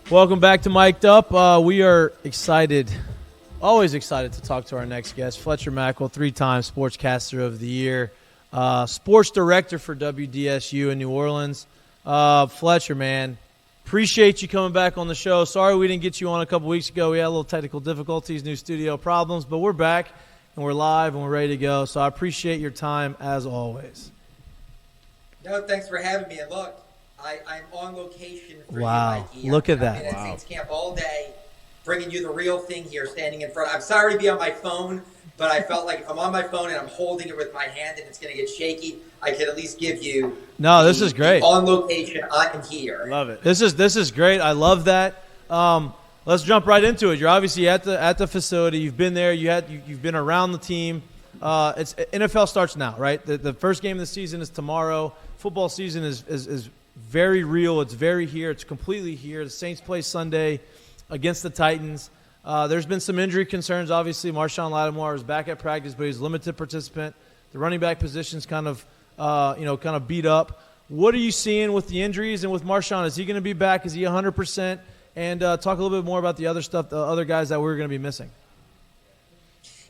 Welcome back to Mik'd Up. We are excited, always excited to talk to our next guest, Fletcher Mackel, 3-time Sportscaster of the Year, sports director for WDSU in New Orleans. Fletcher, man, appreciate you coming back on the show. Sorry we didn't get you on a couple weeks ago. We had a little technical difficulties, new studio problems, but we're back and we're live and we're ready to go. So I appreciate your time as always. No, thanks for having me. And look, I'm on location for wow. you, Mikey. Look at I've that. been at Saints camp all day, bringing you the real thing here, standing in front. I'm sorry to be on my phone, but I felt like if I'm on my phone and I'm holding it with my hand and it's going to get shaky, I could at least give you. No, this is great. On location, I am here. Love it. This is great. I love that. Let's jump right into it. You're obviously at the facility. You've been there. You've been around the team. It's NFL starts now, right? The first game of the season is tomorrow. Football season is very real. It's very here. It's completely here. The Saints play Sunday against the Titans. There's been some injury concerns. Obviously, Marshon Lattimore is back at practice, but he's a limited participant. The running back position's kind of beat up. What are you seeing with the injuries and with Marshon? Is he going to be back? Is he 100%? And talk a little bit more about the other stuff, the other guys that we're going to be missing.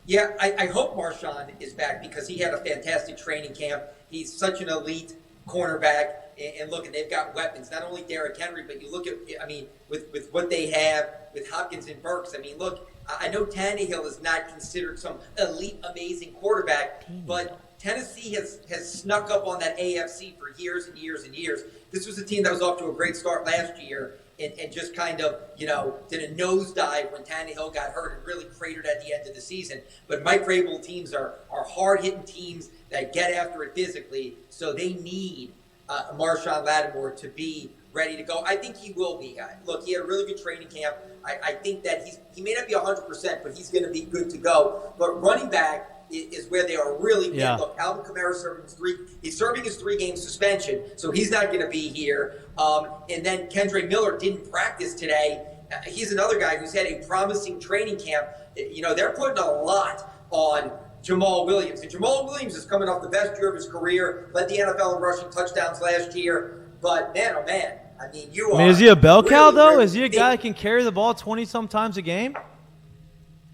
Yeah, I hope Marshon is back because he had a fantastic training camp. He's such an elite cornerback. And look, they've got weapons, not only Derek Henry, but you look at, with what they have with Hopkins and Burks. Look, I know Tannehill is not considered some elite, amazing quarterback, but Tennessee has snuck up on that AFC for years and years and years. This was a team that was off to a great start last year and just kind of, did a nosedive when Tannehill got hurt and really cratered at the end of the season. But Mike Vrabel teams are hard-hitting teams that get after it physically, so they need Marshon Lattimore to be ready to go. I think he will be. Look, he had a really good training camp. I think that he may not be 100%, but he's going to be good to go. But running back is where they are really big. Yeah. Look, Alvin Kamara he's serving his 3-game suspension, so he's not going to be here. And then Kendre Miller didn't practice today. He's another guy who's had a promising training camp. They're putting a lot on Jamal Williams. And Jamal Williams is coming off the best year of his career, led the NFL in rushing touchdowns last year. But, man, oh, man, is he a bell cow, though? Is he a guy that can carry the ball 20-some times a game?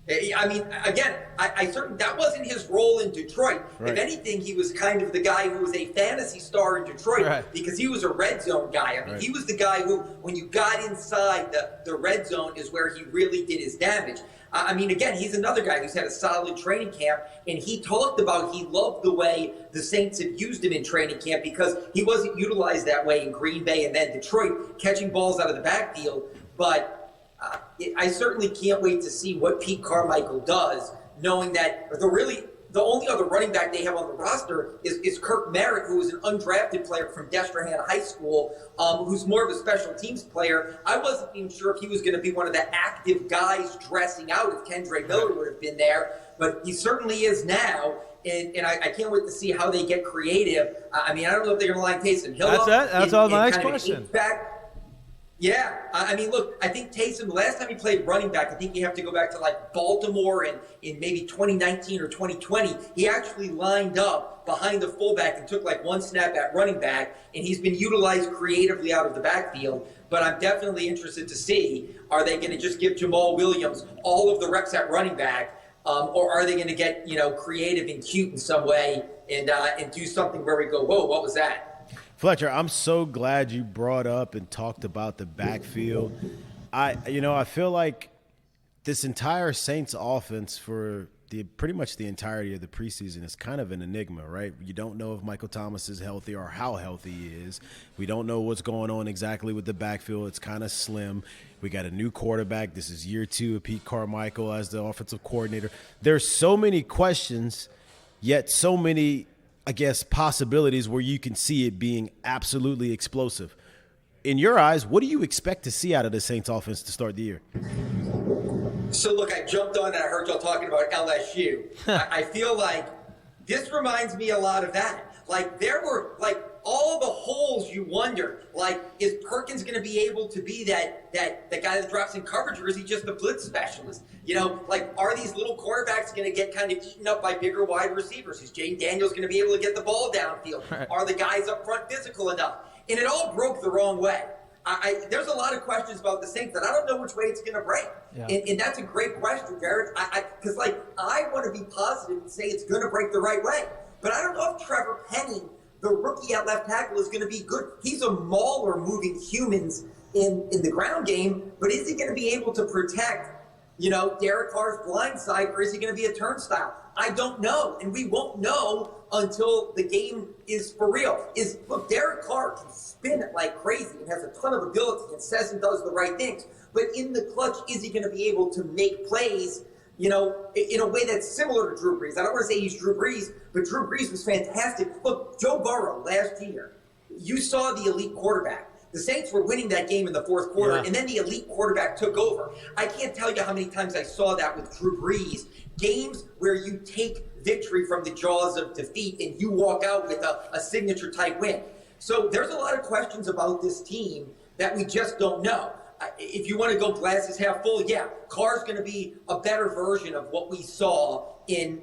Again, I certainly that wasn't his role in Detroit. Right. If anything, he was kind of the guy who was a fantasy star in Detroit because he was a red zone guy. He was the guy who, when you got inside the red zone, is where he really did his damage. Again, he's another guy who's had a solid training camp, and he talked about he loved the way the Saints had used him in training camp because he wasn't utilized that way in Green Bay and then Detroit, catching balls out of the backfield. But I certainly can't wait to see what Pete Carmichael does, knowing that the only other running back they have on the roster is Kirk Merritt, who is an undrafted player from Destrehan High School, who's more of a special teams player. I wasn't even sure if he was going to be one of the active guys dressing out if Kendre Miller would have been there, but he certainly is now. And I can't wait to see how they get creative. I don't know if they're going to line Taysom Hill up. That's all my next question. Yeah, look, I think Taysom, last time he played running back, I think you have to go back to like Baltimore in maybe 2019 or 2020. He actually lined up behind the fullback and took like one snap at running back, and he's been utilized creatively out of the backfield. But I'm definitely interested to see, are they going to just give Jamal Williams all of the reps at running back, or are they going to get, creative and cute in some way and do something where we go, whoa, what was that? Fletcher, I'm so glad you brought up and talked about the backfield. I feel like this entire Saints offense for pretty much the entirety of the preseason is kind of an enigma, right? You don't know if Michael Thomas is healthy or how healthy he is. We don't know what's going on exactly with the backfield. It's kind of slim. We got a new quarterback. This is year 2 of Pete Carmichael as the offensive coordinator. There's so many questions, yet so many possibilities where you can see it being absolutely explosive. In your eyes, what do you expect to see out of the Saints offense to start the year? So, look, I jumped on and I heard y'all talking about LSU. I feel like this reminds me a lot of that. Like, there were, like, all the holes you wonder. Like, is Perkins going to be able to be that guy that drops in coverage, or is he just a blitz specialist? Are these little quarterbacks going to get kind of eaten up by bigger wide receivers? Is Jane Daniels going to be able to get the ball downfield? Are the guys up front physical enough? And it all broke the wrong way. there's a lot of questions about the Saints that I don't know which way it's going to break. Yeah. And that's a great question, Derek. Because I want to be positive and say it's going to break the right way. But I don't know if Trevor Penning, the rookie at left tackle, is going to be good. He's a mauler moving humans in the ground game, but is he going to be able to protect, Derek Carr's blind side, or is he going to be a turnstile? I don't know, and we won't know until the game is for real. Look, Derek Carr can spin it like crazy and has a ton of ability and says and does the right things, but in the clutch, is he going to be able to make plays, in a way that's similar to Drew Brees? I don't want to say he's Drew Brees, but Drew Brees was fantastic. Look, Joe Burrow last year, you saw the elite quarterback. The Saints were winning that game in the fourth quarter, and then the elite quarterback took over. I can't tell you how many times I saw that with Drew Brees. Games where you take victory from the jaws of defeat and you walk out with a signature-type win. So there's a lot of questions about this team that we just don't know. If you want to go glasses half full, yeah, Carr's going to be a better version of what we saw in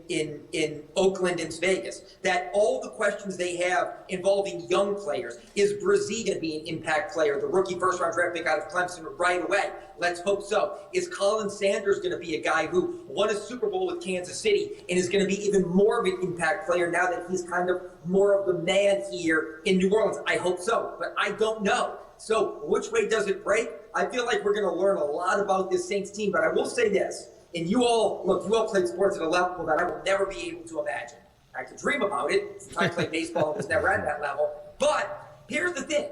Oakland and Vegas. That all the questions they have involving young players. Is Brzee going to be an impact player, the rookie first-round draft pick out of Clemson right away? Let's hope so. Is Colin Sanders going to be a guy who won a Super Bowl with Kansas City and is going to be even more of an impact player now that he's kind of more of the man here in New Orleans? I hope so, but I don't know. So which way does it break? I feel like we're going to learn a lot about this Saints team, but I will say this, and you all played sports at a level that I will never be able to imagine. I could dream about it since I played baseball and was never at that level. But here's the thing.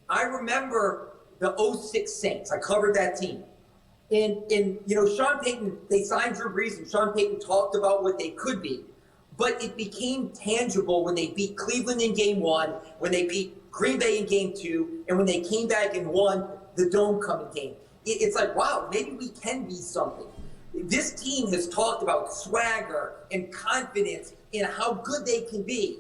I remember the 06 Saints. I covered that team. And Sean Payton, they signed Drew Brees, and Sean Payton talked about what they could be. But it became tangible when they beat Cleveland in game 1, when they beat Green Bay in game 2, and when they came back and won the Dome coming game. It's like, wow, maybe we can be something. This team has talked about swagger and confidence in how good they can be.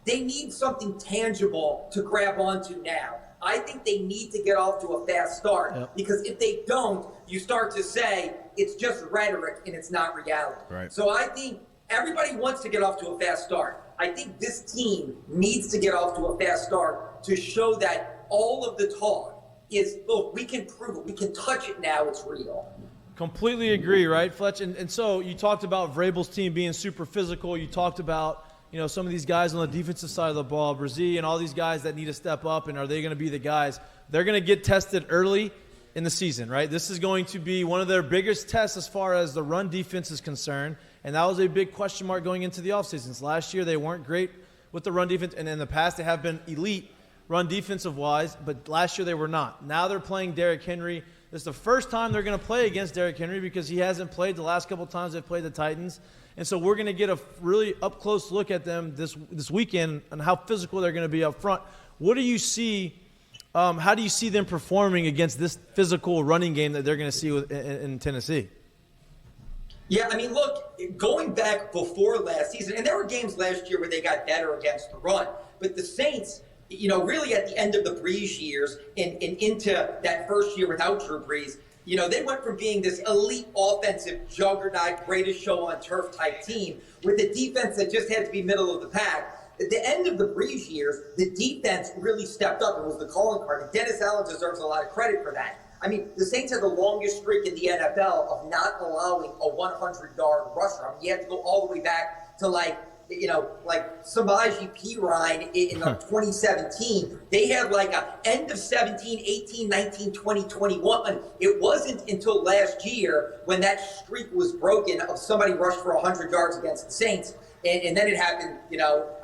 They need something tangible to grab onto now. I think they need to get off to a fast start, because if they don't, you start to say it's just rhetoric and it's not reality. Right. So I think everybody wants to get off to a fast start. I think this team needs to get off to a fast start to show that all of the talk is, look, we can prove it. We can touch it now. It's real. Completely agree, right, Fletch? And so you talked about Vrabel's team being super physical. You talked about, some of these guys on the defensive side of the ball, Brzee and all these guys that need to step up, and are they going to be the guys? They're going to get tested early in the season, right? This is going to be one of their biggest tests as far as the run defense is concerned, and that was a big question mark going into the offseason. Last year they weren't great with the run defense, and in the past they have been elite run defensive-wise, but last year they were not. Now they're playing Derrick Henry. This is the first time they're going to play against Derrick Henry because he hasn't played the last couple times they've played the Titans. And so we're going to get a really up-close look at them this weekend and how physical they're going to be up front. What do you see how do you see them performing against this physical running game that they're going to see in Tennessee? Yeah, I mean, look, going back before last season, and there were games last year where they got better against the run, but the Saints – really at the end of the Brees years and into that first year without Drew Brees, they went from being this elite offensive juggernaut, greatest show on turf type team with a defense that just had to be middle of the pack. At the end of the Brees years, the defense really stepped up and was the calling card. And Dennis Allen deserves a lot of credit for that. I mean, the Saints had the longest streak in the NFL of not allowing a 100-yard rusher. I mean, you had to go all the way back to like Samaje Perine in 2017, they had like a end of 17, 18, 19, 20, 21. It wasn't until last year when that streak was broken of somebody rushed for 100 yards against the Saints. And then it happened,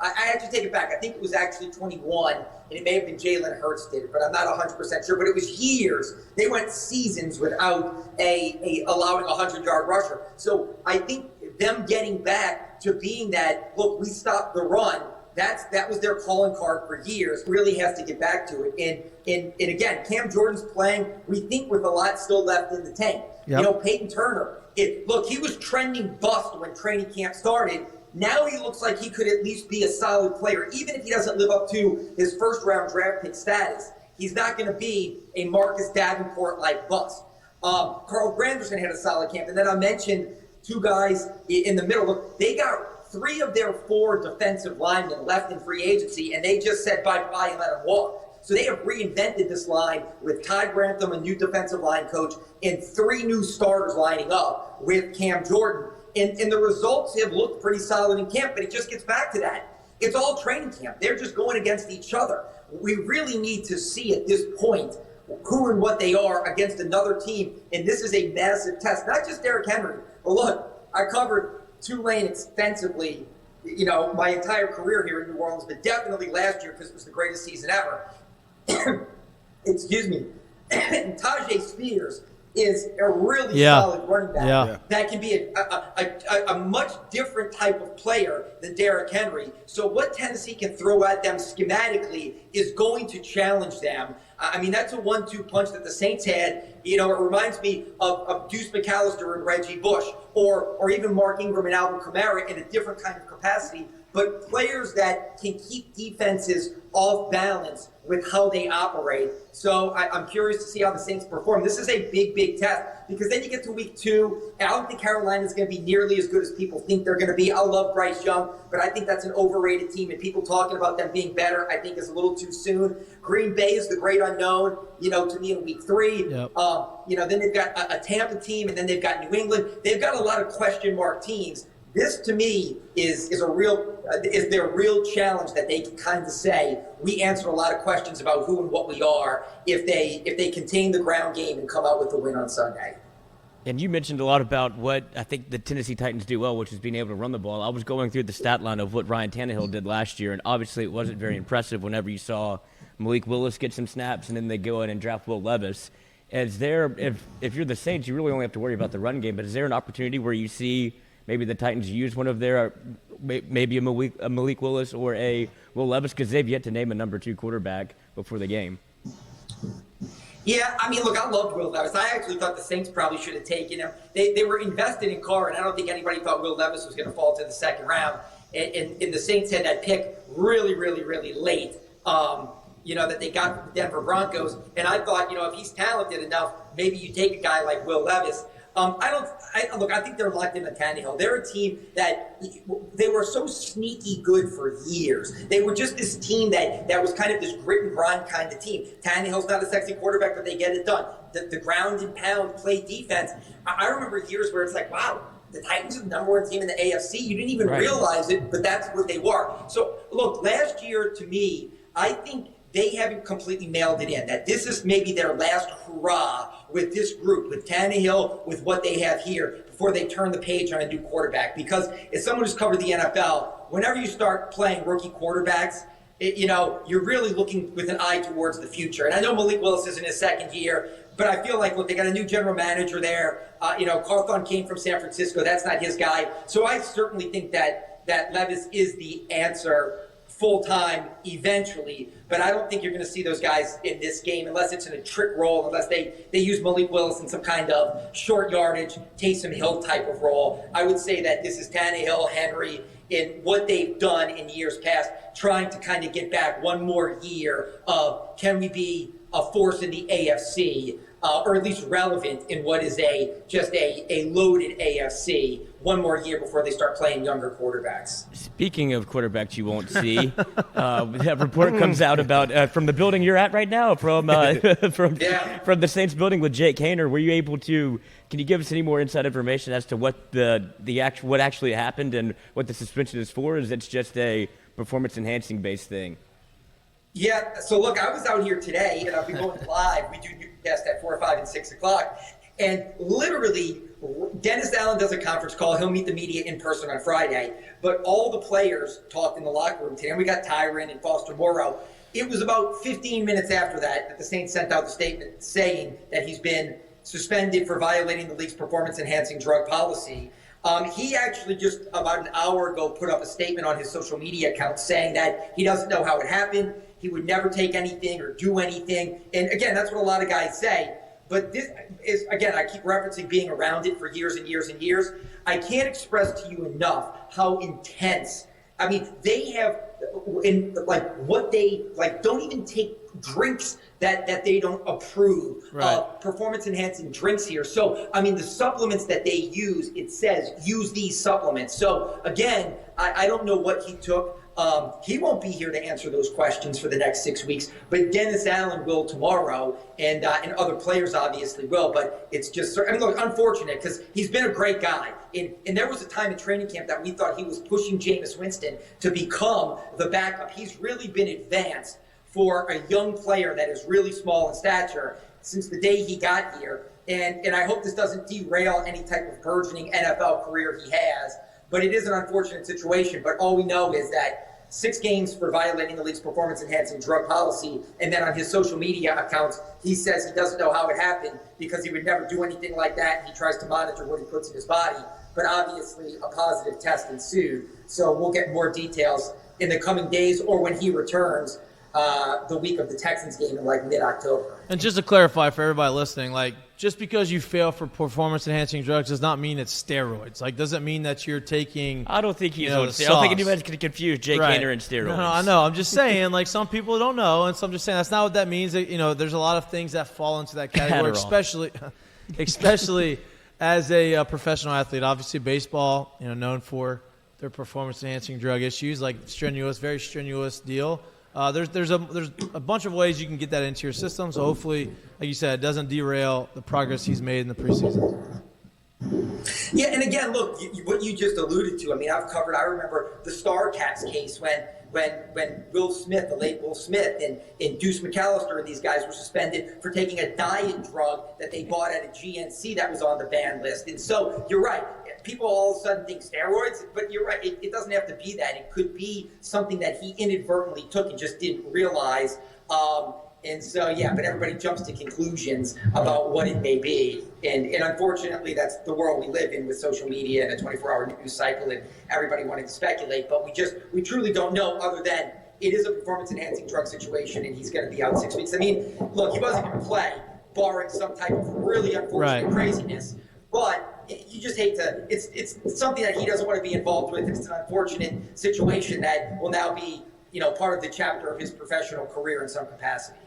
I have to take it back. I think it was actually 21, and it may have been Jalen Hurts did it, but I'm not 100% sure. But it was years. They went seasons without allowing a 100-yard rusher. So I think them getting back to being that, look, we stopped the run, that was their calling card for years, really has to get back to it. And again, Cam Jordan's playing, we think, with a lot still left in the tank. Yep. Peyton Turner, he was trending bust when training camp started. Now he looks like he could at least be a solid player, even if he doesn't live up to his first-round draft pick status. He's not going to be a Marcus Davenport-like bust. Carl Granderson had a solid camp. And then I mentioned two guys in the middle. Look, they got 3 of their 4 defensive linemen left in free agency, and they just said bye-bye and let them walk. So they have reinvented this line with Ty Grantham, a new defensive line coach, and 3 new starters lining up with Cam Jordan. And the results have looked pretty solid in camp, but it just gets back to that. It's all training camp. They're just going against each other. We really need to see at this point who and what they are against another team, and this is a massive test. Not just Derek Henry, but look, I covered Tulane extensively, my entire career here in New Orleans, but definitely last year because it was the greatest season ever. Excuse me. And Tajay Spears is a really solid running back that can be a much different type of player than Derek Henry. So what Tennessee can throw at them schematically is going to challenge them. I mean, that's a 1-2 punch that the Saints had. It reminds me of Deuce McAllister and Reggie Bush, or even Mark Ingram and Alvin Kamara in a different kind of capacity, but players that can keep defenses off balance with how they operate. So I'm curious to see how the Saints perform. This is a big, big test because then you get to week 2. I don't think Carolina's going to be nearly as good as people think they're going to be. I love Bryce Young, but I think that's an overrated team, and people talking about them being better, I think, is a little too soon. Green Bay is the great unknown, to me in week 3. Yep. Then they've got a Tampa team, and then they've got New England. They've got a lot of question mark teams. This, to me, is their real challenge that they can kind of say, we answered a lot of questions about who and what we are if they contain the ground game and come out with the win on Sunday. And you mentioned a lot about what I think the Tennessee Titans do well, which is being able to run the ball. I was going through the stat line of what Ryan Tannehill did last year, and obviously it wasn't very impressive whenever you saw Malik Willis get some snaps and then they go in and draft Will Levis. If you're the Saints, you really only have to worry about the run game, but is there an opportunity where you see maybe the Titans use one of their, maybe a Malik Willis or a Will Levis, because they've yet to name a number 2 quarterback before the game? Yeah, I mean, look, I loved Will Levis. I actually thought the Saints probably should have taken him. They were invested in Carr, and I don't think anybody thought Will Levis was going to fall to the second round. And the Saints had that pick really, really, really late, that they got from the Denver Broncos. And I thought, if he's talented enough, maybe you take a guy like Will Levis. I think they're locked into Tannehill. They're a team that they were so sneaky good for years. They were just this team that was kind of this grit and grind kind of team. Tannehill's not a sexy quarterback, but they get it done. The ground and pound play defense. I remember years where it's like, wow, the Titans are the number 1 team in the AFC. You didn't even realize it, but that's what they were. So, look, last year to me, I think they haven't completely nailed it in. That this is maybe their last hurrah with this group, with Tannehill, with what they have here, before they turn the page on a new quarterback. Because as someone who's covered the NFL, whenever you start playing rookie quarterbacks, you're really looking with an eye towards the future. And I know Malik Willis is in his second year, but I feel like, look, they got a new general manager there. Carthon came from San Francisco. That's not his guy. So I certainly think that Levis is the answer full-time eventually, but I don't think you're going to see those guys in this game unless it's in a trick role, unless they use Malik Willis in some kind of short yardage, Taysom Hill type of role. I would say that this is Tannehill, Henry, in what they've done in years past, trying to kind of get back one more year of can we be a force in the AFC, or at least relevant in what is just a loaded AFC one more year before they start playing younger quarterbacks. Speaking of quarterbacks you won't see, that report comes out about from the building you're at right now, from the Saints building with Jake Haener. Were you able to? Can you give us any more inside information as to what what actually happened and what the suspension is for? Is it just a performance enhancing based thing? Yeah, so look, I was out here today, and I've been going live. We do newscasts at 4, 5, and 6 o'clock. And literally, Dennis Allen does a conference call. He'll meet the media in person on Friday. But all the players talked in the locker room today. And we got Tyronn and Foster Moreau. It was about 15 minutes after that the Saints sent out the statement saying that he's been suspended for violating the league's performance-enhancing drug policy. He actually just about an hour ago put up a statement on his social media account saying that he doesn't know how it happened. He would never take anything or do anything. And again, that's what a lot of guys say. But this is, again, I keep referencing being around it for years and years and years. I can't express to you enough how intense. I mean, they have, don't even take drinks that they don't approve. Right. Performance-enhancing drinks here. So, I mean, the supplements that they use, it says, use these supplements. So, again, I don't know what he took. He won't be here to answer those questions for the next 6 weeks, but Dennis Allen will tomorrow, and other players obviously will. But it's just, I mean, look, unfortunate because he's been a great guy. And there was a time in training camp that we thought he was pushing Jameis Winston to become the backup. He's really been advanced for a young player that is really small in stature since the day he got here. And I hope this doesn't derail any type of burgeoning NFL career he has. But it is an unfortunate situation. But all we know is that 6 games for violating the league's performance-enhancing drug policy, and then on his social media accounts, he says he doesn't know how it happened because he would never do anything like that. He tries to monitor what he puts in his body. But obviously, a positive test ensued. So we'll get more details in the coming days or when he returns the week of the Texans game in like mid-October. And just to clarify for everybody listening, like just because you fail for performance-enhancing drugs does not mean it's steroids. Like, doesn't mean that you're taking. I don't think he's. You know, I don't think anybody's going to confuse Jake Right. Haener and steroids. No, I know. I'm just saying, like some people don't know, and so I'm just saying that's not what that means. That, there's a lot of things that fall into that category, Adderall. especially as a professional athlete. Obviously, baseball, known for their performance-enhancing drug issues, like very strenuous deal. There's a bunch of ways you can get that into your system. So hopefully, like you said, it doesn't derail the progress he's made in the preseason. Yeah, and again, look, what you just alluded to. I mean, I remember the StarCats case when Will Smith, the late Will Smith, and Deuce McAllister and these guys were suspended for taking a diet drug that they bought at a GNC that was on the ban list. And so you're right. People all of a sudden think steroids, but you're right. It doesn't have to be that. It could be something that he inadvertently took and just didn't realize. And so, yeah, but everybody jumps to conclusions about what it may be. And unfortunately, that's the world we live in with social media and a 24-hour news cycle and everybody wanting to speculate. But we truly don't know, other than it is a performance-enhancing drug situation and he's going to be out 6 weeks. I mean, look, he wasn't going to play, barring some type of really unfortunate craziness. But you just hate to – it's something that he doesn't want to be involved with. It's an unfortunate situation that will now be, part of the chapter of his professional career in some capacity.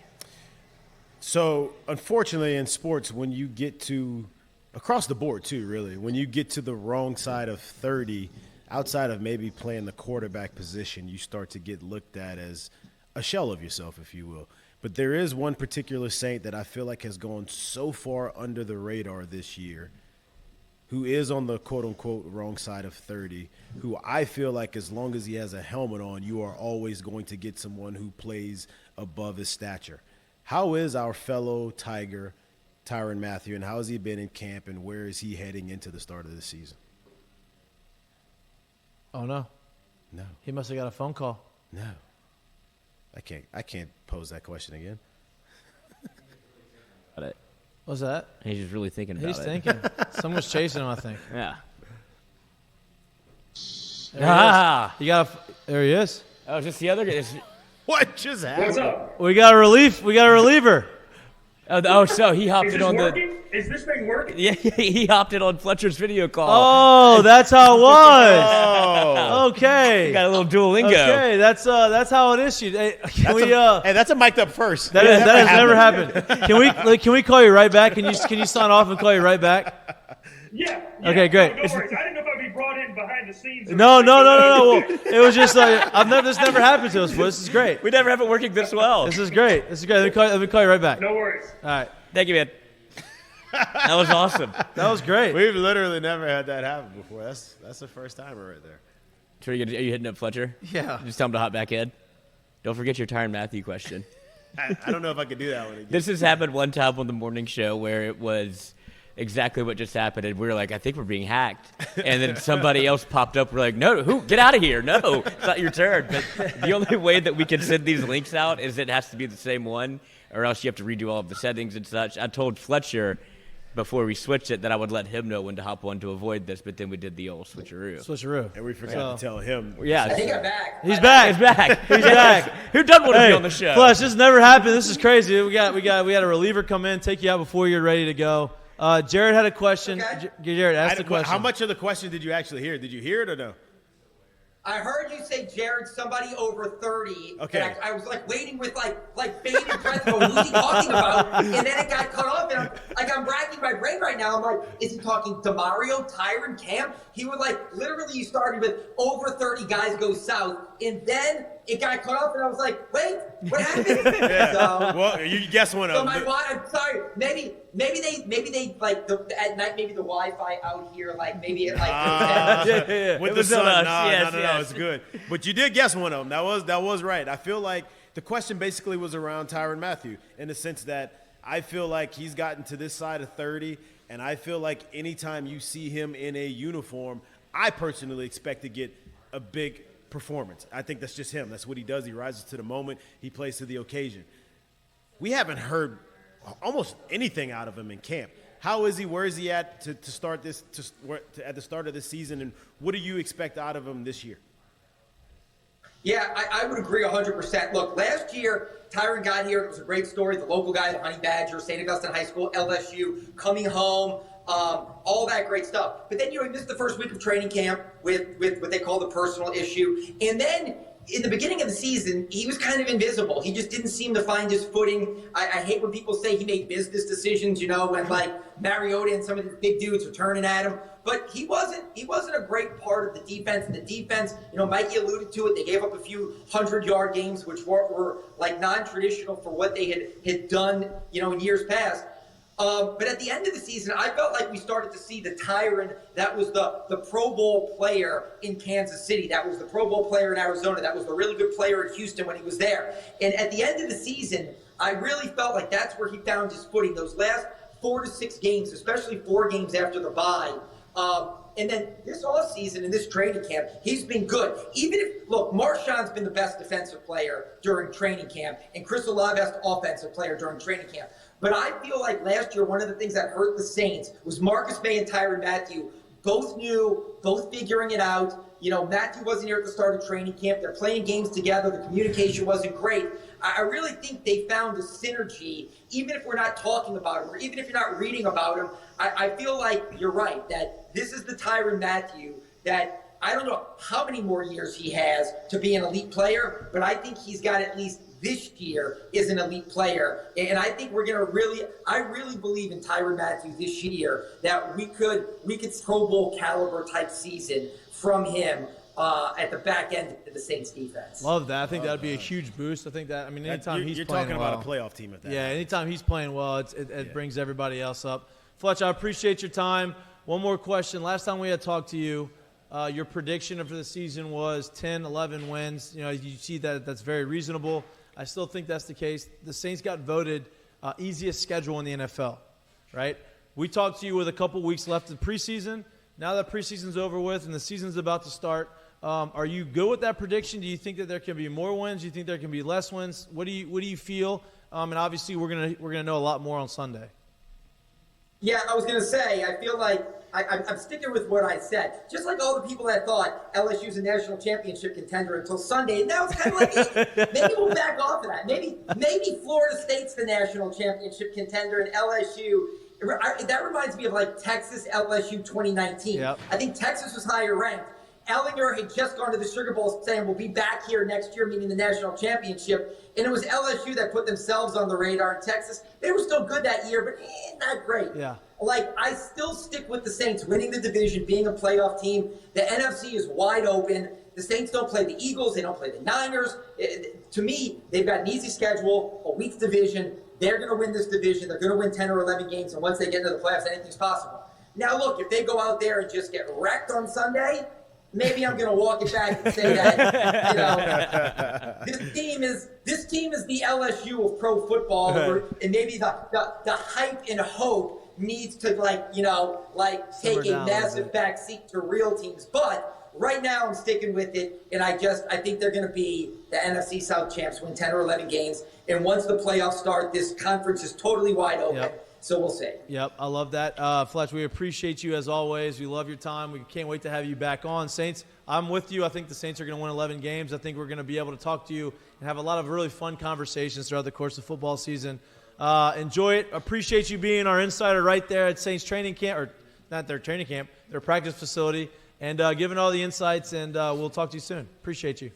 So, unfortunately, in sports, when you get to – across the board, too, really. When you get to the wrong side of 30, outside of maybe playing the quarterback position, you start to get looked at as a shell of yourself, if you will. But there is one particular Saint that I feel like has gone so far under the radar this year, who is on the quote-unquote wrong side of 30, who I feel like as long as he has a helmet on, you are always going to get someone who plays above his stature. How is our fellow Tiger, Tyronn Mathieu, and how has he been in camp, and where is he heading into the start of the season? Oh, no. No. He must have got a phone call. No. I can't pose that question again. Got it. What's that? He's just really thinking about He's it. thinking. Someone's chasing him, I think. Yeah. There he is. Oh, is this the other guy? What just happened? What's up? We got a reliever. So he hopped Is in this on working? Is this thing working? Yeah, he hopped in on Fletcher's video call. Oh, that's how it was. Oh. Okay. Got a little Duolingo. Okay, that's how it is. Hey, That's a mic'd up first. that has never happened. Can we call you right back? Can you sign off and call you right back? Yeah. Okay, great. No worries. I didn't know if I'd be brought in behind the scenes. No. Well, it was just this never happened to us before. This is great. We never have it working this well. This is great. Let me call you right back. No worries. All right. Thank you, man. That was awesome. That was great. We've literally never had that happen before. That's the first timer right there. So are you hitting up Fletcher? Yeah. Just tell him to hop back in. Don't forget your Tyronn Mathieu question. I don't know if I could do that one again. This has happened one time on the morning show where it was exactly what just happened, and we were like, I think we're being hacked. And then somebody else popped up. We're like, no, who? Get out of here. No, it's not your turn. But the only way that we can send these links out is it has to be the same one, or else you have to redo all of the settings and such. I told Fletcher before we switched it that I would let him know when to hop on to avoid this, but then we did the old switcheroo. And we forgot to tell him. Yeah. I think I'm back. He's back. He's back. He's back. Who doesn't want to Hey, be on the show? Flesh, this never happened. This is crazy. We had a reliever come in, take you out before you're ready to go. Jared had a question. Okay. Jared, ask the question. How much of the question did you actually hear? Did you hear it or no? I heard you say, Jared, somebody over 30. Okay. And I was like waiting with like bated breath, going, who's he talking about? And then it got cut off, and I'm racking my brain right now. I'm like, is he talking DeMario, Tyronn, Cam? He would literally you started with over 30 guys go south, and then it got cut off, and I was like, wait, what happened? So, well, you guessed one of so them. I'm sorry. Maybe they at night, maybe the Wi-Fi out here, maybe it With It the was sun, on us. no, Yes, no, yes. it's good. But you did guess one of them. That was right. I feel like the question basically was around Tyronn Mathieu in the sense that I feel like he's gotten to this side of 30, and I feel like anytime you see him in a uniform, I personally expect to get a big performance. I think that's just him. That's what he does. He rises to the moment. He plays to the occasion. We haven't heard almost anything out of him in camp. How is he? Where is he at to start this? At the start of this season, and what do you expect out of him this year? Yeah, I would agree 100%. Look, last year, Tyronn got here. It was a great story. The local guy, the Honey Badger, St. Augustine High School, LSU, coming home, all that great stuff. But then, he missed the first week of training camp with what they call the personal issue. And then in the beginning of the season, he was kind of invisible. He just didn't seem to find his footing. I hate when people say he made business decisions, when Mariota and some of the big dudes were turning at him. But he wasn't a great part of the defense. And the defense, Mikie alluded to it. They gave up a few 100-yard games, which were non-traditional for what they had done, in years past. But at the end of the season, I felt like we started to see the Tyronn that was the Pro Bowl player in Kansas City. That was the Pro Bowl player in Arizona. That was the really good player in Houston when he was there. And at the end of the season, I really felt like that's where he found his footing. Those last 4 to 6 games, especially 4 games after the bye. And then this offseason and this training camp, he's been good. Even if, Marshawn's been the best defensive player during training camp, and Chris Olave best offensive player during training camp. But I feel like last year, one of the things that hurt the Saints was Marcus May and Tyronn Mathieu. Both new, both figuring it out. Mathieu wasn't here at the start of training camp. They're playing games together. The communication wasn't great. I really think they found a synergy, even if we're not talking about him, or even if you're not reading about him. I feel like you're right, that this is the Tyronn Mathieu that I don't know how many more years he has to be an elite player, but I think he's got at least this year is an elite player. And I think we're going to I really believe in Tyronn Mathieu this year that we could Pro Bowl caliber type season from him at the back end of the Saints defense. Love that. I think that would be a huge boost. I think that, anytime he's you're playing talking well, about a playoff team at that. Yeah, anytime he's playing well, it brings everybody else up. Fletch, I appreciate your time. One more question. Last time we had talked to you, your prediction for the season was 10, 11 wins. You see that's very reasonable. I still think that's the case. The Saints got voted easiest schedule in the NFL, right? We talked to you with a couple weeks left in preseason. Now that preseason's over with and the season's about to start, are you good with that prediction? Do you think that there can be more wins? Do you think there can be less wins? What do you feel? And obviously, we're gonna know a lot more on Sunday. Yeah, I was going to say, I feel like I'm sticking with what I said. Just like all the people that thought LSU's a national championship contender until Sunday. And now it's kind of like, maybe we'll back off of that. Maybe Florida State's the national championship contender and LSU. That reminds me of Texas LSU 2019. Yep. I think Texas was higher ranked. Ellinger had just gone to the Sugar Bowl saying we'll be back here next year, meaning the national championship. And it was LSU that put themselves on the radar. Texas, they were still good that year, but not great. Yeah. I still stick with the Saints winning the division, being a playoff team. The NFC is wide open. The Saints don't play the Eagles. They don't play the Niners. To me, they've got an easy schedule, a weak division. They're going to win this division. They're going to win 10 or 11 games. And once they get into the playoffs, anything's possible. Now, look, if they go out there and just get wrecked on Sunday, maybe I'm going to walk it back and say that, this team is the LSU of pro football, and maybe the hype and hope needs to take a massive backseat to real teams. But right now I'm sticking with it, and I think they're going to be the NFC South champs, win 10 or 11 games, and once the playoffs start, this conference is totally wide open. Yep. So we'll see. Yep, I love that. Fletch, we appreciate you as always. We love your time. We can't wait to have you back on. Saints, I'm with you. I think the Saints are going to win 11 games. I think we're going to be able to talk to you and have a lot of really fun conversations throughout the course of football season. Enjoy it. Appreciate you being our insider right there at Saints training camp, or not their training camp, their practice facility. and giving all the insights. And we'll talk to you soon. Appreciate you.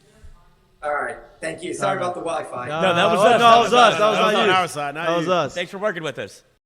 All right. Thank you. Sorry about the Wi-Fi. No, that was No, us. that was us. That was That was not on you. our side, not That was you. us. Thanks for working with us.